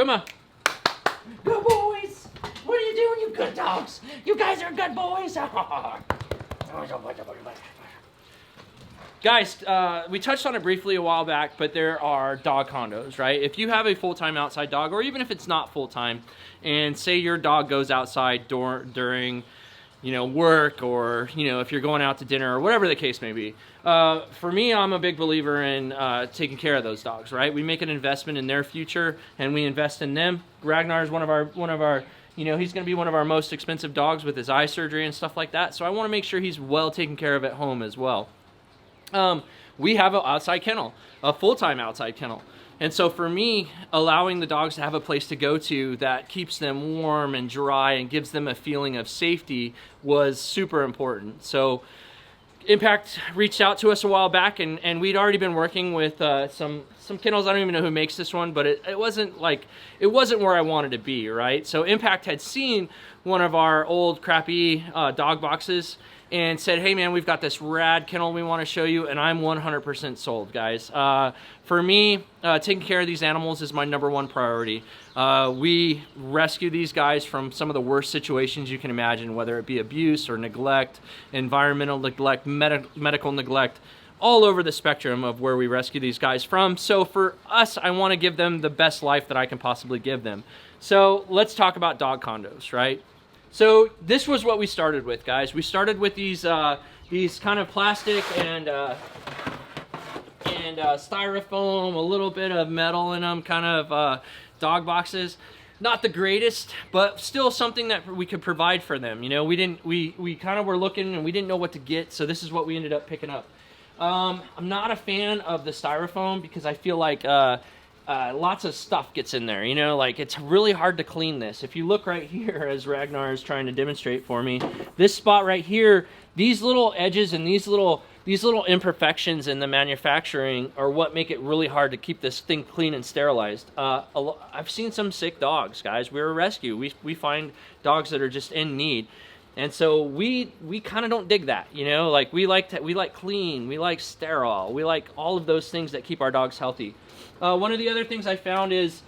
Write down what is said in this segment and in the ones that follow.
Come on. Good boys. What are you doing, you good dogs? You guys are good boys. Guys, we touched on it briefly a while back, but there are dog condos, right? If you have a full-time outside dog, or even if it's not full-time, and say your dog goes outside during, you know, work, or, you know, if you're going out to dinner, or whatever the case may be. For me, I'm a big believer in taking care of those dogs, right? We make an investment in their future, and we invest in them. Ragnar is one of our, you know, he's going to be one of our most expensive dogs with his eye surgery and stuff like that. So I want to make sure he's well taken care of at home as well. We have an outside kennel, a full-time outside kennel. And so for me, allowing the dogs to have a place to go to that keeps them warm and dry and gives them a feeling of safety was super important. So Impact reached out to us a while back, and we'd already been working with some kennels. I don't even know who makes this one, but it wasn't where I wanted to be, right? So Impact had seen one of our old crappy dog boxes and said, hey man, we've got this rad kennel we want to show you, and I'm 100% sold, guys. For me, taking care of these animals is my #1 priority. We rescue these guys from some of the worst situations you can imagine, whether it be abuse or neglect, environmental neglect, medical neglect, all over the spectrum of where we rescue these guys from. So for us, I want to give them the best life that I can possibly give them. So let's talk about dog condos, right? So this was what we started with, guys. We started with these kind of plastic and styrofoam, a little bit of metal in them, kind of dog boxes. Not the greatest, but still something that we could provide for them. You know, we kind of were looking and we didn't know what to get, so this is what we ended up picking up. I'm not a fan of the styrofoam because I feel like lots of stuff gets in there, you know, like it's really hard to clean this. If you look right here, as Ragnar is trying to demonstrate for me, this spot right here, these little edges and these little imperfections in the manufacturing are what make it really hard to keep this thing clean and sterilized. I've seen some sick dogs, guys. We're a rescue. We find dogs that are just in need. And so we kind of don't dig that, you know, like we like clean, we like sterile, we like all of those things that keep our dogs healthy. One of the other things I found is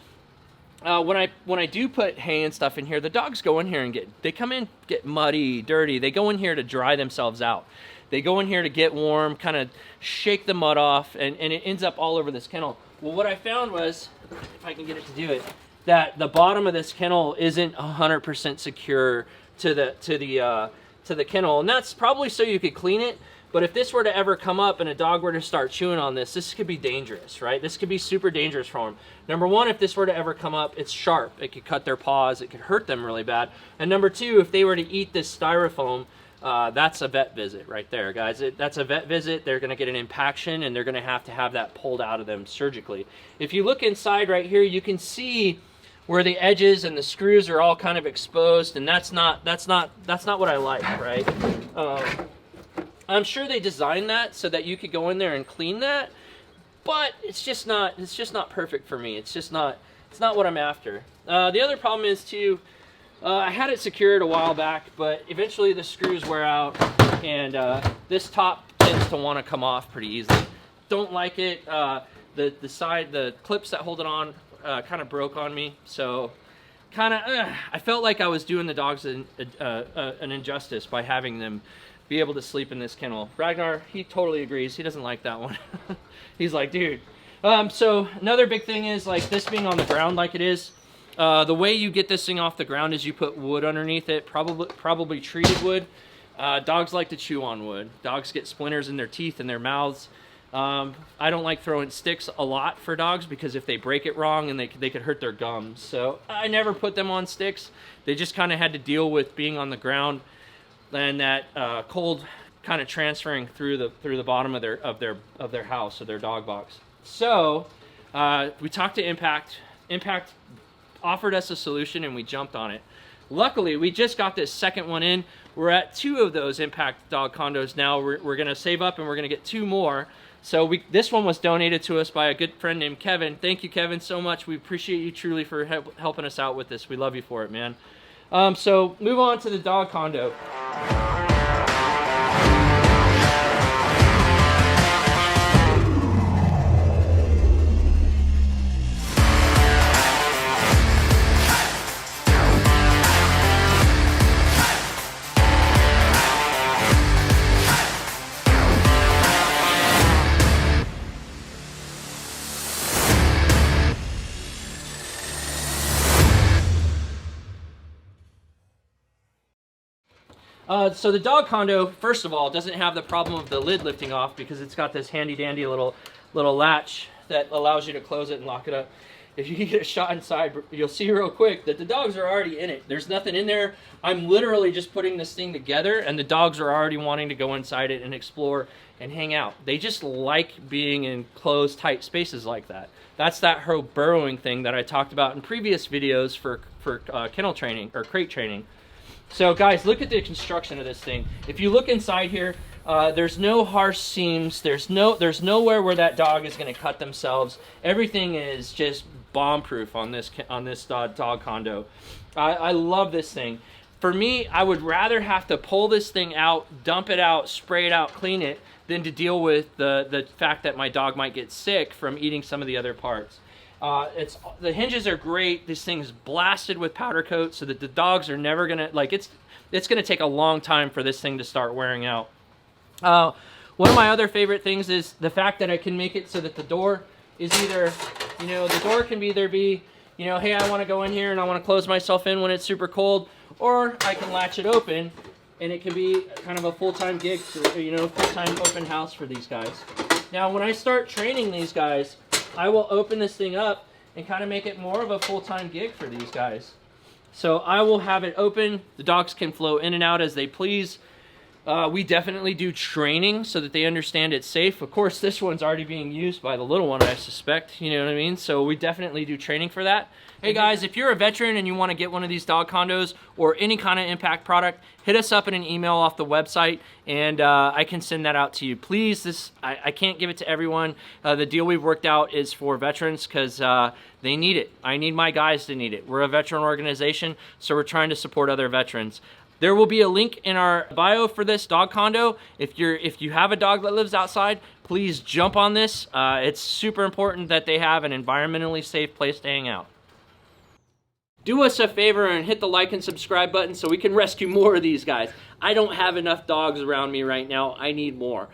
when I do put hay and stuff in here, the dogs go in here and get muddy, dirty. They go in here to dry themselves out. They go in here to get warm, kind of shake the mud off, and it ends up all over this kennel. Well, what I found was, if I can get it to do it, that the bottom of this kennel isn't 100% secure to the kennel, and that's probably so you could clean it. But if this were to ever come up and a dog were to start chewing on this could be dangerous, right? This could be super dangerous for them. #1, if this were to ever come up, it's sharp. It could cut their paws. It could hurt them really bad. And #2, if they were to eat this styrofoam, that's a vet visit right there, guys. That's a vet visit. They're going to get an impaction, and they're going to have that pulled out of them surgically. If you look inside right here, you can see where the edges and the screws are all kind of exposed, and that's not what I like, right? I'm sure they designed that so that you could go in there and clean that, but it's just not perfect for me. It's not what I'm after. The other problem is too, I had it secured a while back, but eventually the screws wear out, and this top tends to want to come off pretty easily. Don't like it. The clips that hold it on kind of broke on me, so I felt like I was doing the dogs an injustice by having them be able to sleep in this kennel. Ragnar, he totally agrees. He doesn't like that one. He's like, dude. So another big thing is, like, this being on the ground like it is, the way you get this thing off the ground is you put wood underneath it, probably treated wood. Dogs like to chew on wood. Dogs get splinters in their teeth and their mouths. I don't like throwing sticks a lot for dogs because if they break it wrong, and they could hurt their gums. So I never put them on sticks. They just kind of had to deal with being on the ground and that cold kind of transferring through the bottom of their house or their dog box. So we talked to Impact. Impact offered us a solution, and we jumped on it. Luckily, we just got this second one in. We're at 2 of those Impact dog condos now. We're going to save up, and we're going to get 2 more. So this one was donated to us by a good friend named Kevin. Thank you, Kevin, so much. We appreciate you truly for helping us out with this. We love you for it, man. So move on to the dog condo. So the dog condo, first of all, doesn't have the problem of the lid lifting off because it's got this handy dandy little latch that allows you to close it and lock it up. If you get a shot inside, you'll see real quick that the dogs are already in it. There's nothing in there. I'm literally just putting this thing together and the dogs are already wanting to go inside it and explore and hang out. They just like being in closed, tight spaces like that. That's that whole burrowing thing that I talked about in previous videos for kennel training or crate training. So guys, look at the construction of this thing. If you look inside here, there's no harsh seams. There's nowhere where that dog is going to cut themselves. Everything is just bomb-proof on this dog condo. I love this thing. For me, I would rather have to pull this thing out, dump it out, spray it out, clean it, than to deal with the fact that my dog might get sick from eating some of the other parts. The hinges are great. This thing is blasted with powder coat so that the dogs are never gonna, like, it's gonna take a long time for this thing to start wearing out. One of my other favorite things is the fact that I can make it so that the door is either, you know, the door can either be, you know, hey, I want to go in here and I want to close myself in when it's super cold, or I can latch it open and it can be kind of a full-time gig, for, you know, full-time open house for these guys. Now, when I start training these guys, I will open this thing up and kind of make it more of a full-time gig for these guys. So I will have it open. The dogs can flow in and out as they please. We definitely do training so that they understand it's safe. Of course, this one's already being used by the little one, I suspect. You know what I mean? So we definitely do training for that. Hey guys, if you're a veteran and you want to get one of these dog condos or any kind of impact product, hit us up in an email off the website and I can send that out to you. Please, I can't give it to everyone. The deal we've worked out is for veterans because they need it. I need my guys to need it. We're a veteran organization, so we're trying to support other veterans. There will be a link in our bio for this dog condo. If you have a dog that lives outside, please jump on this. It's super important that they have an environmentally safe place to hang out. Do us a favor and hit the like and subscribe button so we can rescue more of these guys. I don't have enough dogs around me right now. I need more.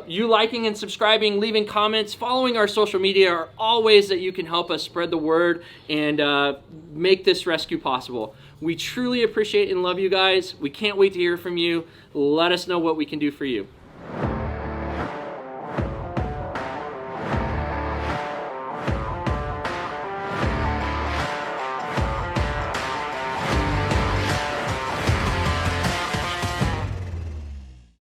You liking and subscribing, leaving comments, following our social media are all ways that you can help us spread the word and make this rescue possible. We truly appreciate and love you guys. We can't wait to hear from you. Let us know what we can do for you.